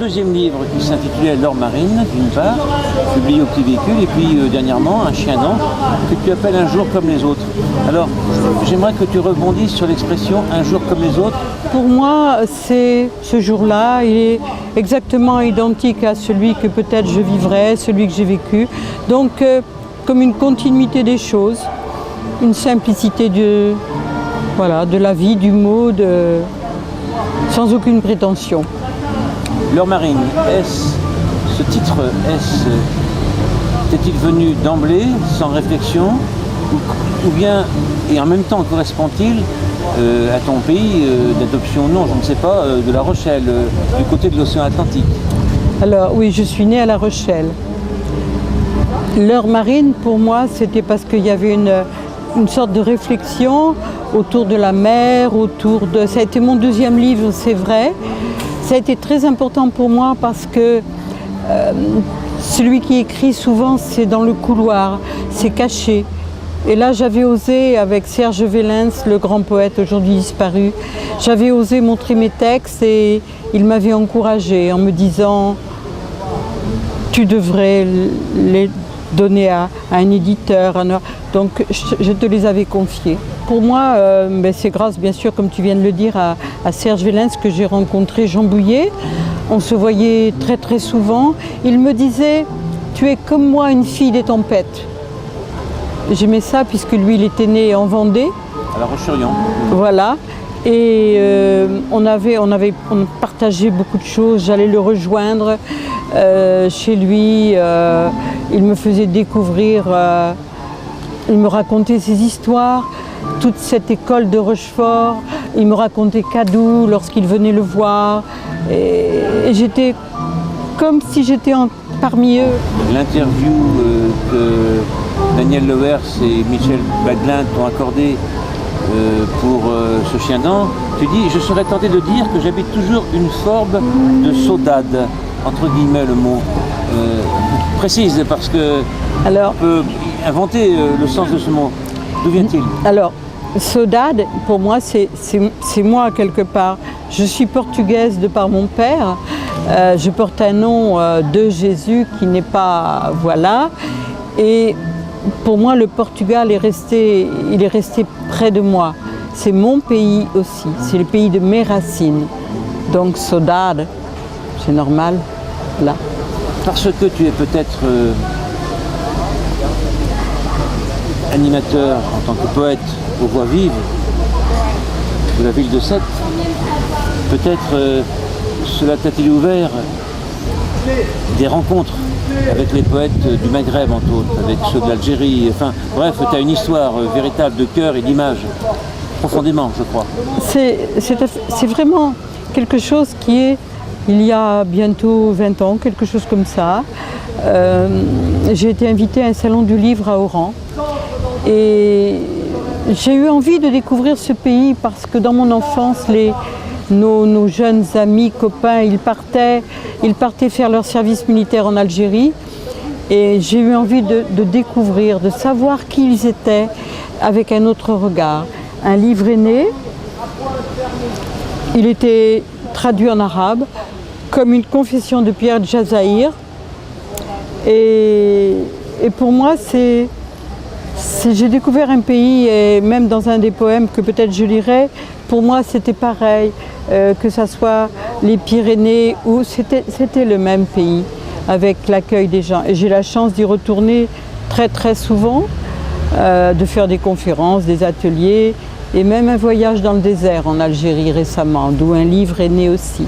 deuxième livre qui s'intitulait L'or marine, d'une part, publié au Petit Véhicule, et puis dernièrement, Un chien dent, que tu appelles Un jour comme les autres. Alors, j'aimerais que tu rebondisses sur l'expression Un jour comme les autres. Pour moi, c'est ce jour-là, il est exactement identique à celui que peut-être je vivrai, celui que j'ai vécu. Donc, comme une continuité des choses, une simplicité de la vie, du mot, sans aucune prétention. L'or marine, ce titre, t'est-il venu d'emblée, sans réflexion, ou bien, et en même temps correspond-il à ton pays d'adoption, non, je ne sais pas, de La Rochelle, du côté de l'océan Atlantique? Alors oui, je suis née à La Rochelle. L'heure marine, pour moi, c'était parce qu'il y avait une sorte de réflexion autour de la mer, ça a été mon deuxième livre, c'est vrai. Ça a été très important pour moi parce que celui qui écrit souvent, c'est dans le couloir, c'est caché. Et là, j'avais osé, avec Serge Vélens, le grand poète aujourd'hui disparu, j'avais osé montrer mes textes et il m'avait encouragée en me disant « tu devrais les donner à un éditeur ». Donc, je te les avais confiés. Pour moi, c'est grâce, bien sûr, comme tu viens de le dire, à Serge Vélens que j'ai rencontré Jean Bouillet. On se voyait très très souvent. Il me disait « tu es comme moi, une fille des tempêtes ». J'aimais ça puisque lui, il était né en Vendée. À La Roche-sur-Yon. Voilà. Et on partageait beaucoup de choses. J'allais le rejoindre chez lui. Il me faisait découvrir, il me racontait ses histoires, toute cette école de Rochefort. Il me racontait Cadou lorsqu'il venait le voir. Et j'étais comme si j'étais parmi eux. L'interview que Daniel Lewers et Michel Baglin t'ont accordé pour ce chien dent, tu dis « Je serais tenté de dire que j'habite toujours une forme de saudade », entre guillemets le mot. Précise, parce que on peut inventer le sens de ce mot. D'où vient-il? Alors, saudade, pour moi, c'est moi quelque part. Je suis portugaise de par mon père. Je porte un nom de Jésus qui n'est pas... Voilà. Et pour moi, le Portugal il est resté près de moi. C'est mon pays aussi. C'est le pays de mes racines. Donc, saudade, c'est normal, là. Parce que tu es peut-être animateur en tant que poète aux voix vives de la ville de Sète, peut-être cela t'a-t-il ouvert des rencontres avec les poètes du Maghreb, entre autres, avec ceux de l'Algérie, enfin bref, tu as une histoire véritable de cœur et d'image, profondément, je crois. C'est vraiment quelque chose qui est, il y a bientôt 20 ans, quelque chose comme ça. J'ai été invitée à un salon du livre à Oran et j'ai eu envie de découvrir ce pays parce que dans mon enfance, nos jeunes amis, copains, ils partaient faire leur service militaire en Algérie et j'ai eu envie de découvrir, de savoir qui ils étaient avec un autre regard. Un livre est né, il était traduit en arabe comme une confession de Pierre Djazaïr et pour moi j'ai découvert un pays et même dans un des poèmes que peut-être je lirai, pour moi c'était pareil, que ce soit les Pyrénées ou c'était le même pays avec l'accueil des gens. Et j'ai la chance d'y retourner très très souvent, de faire des conférences, des ateliers et même un voyage dans le désert en Algérie récemment, d'où un livre est né aussi.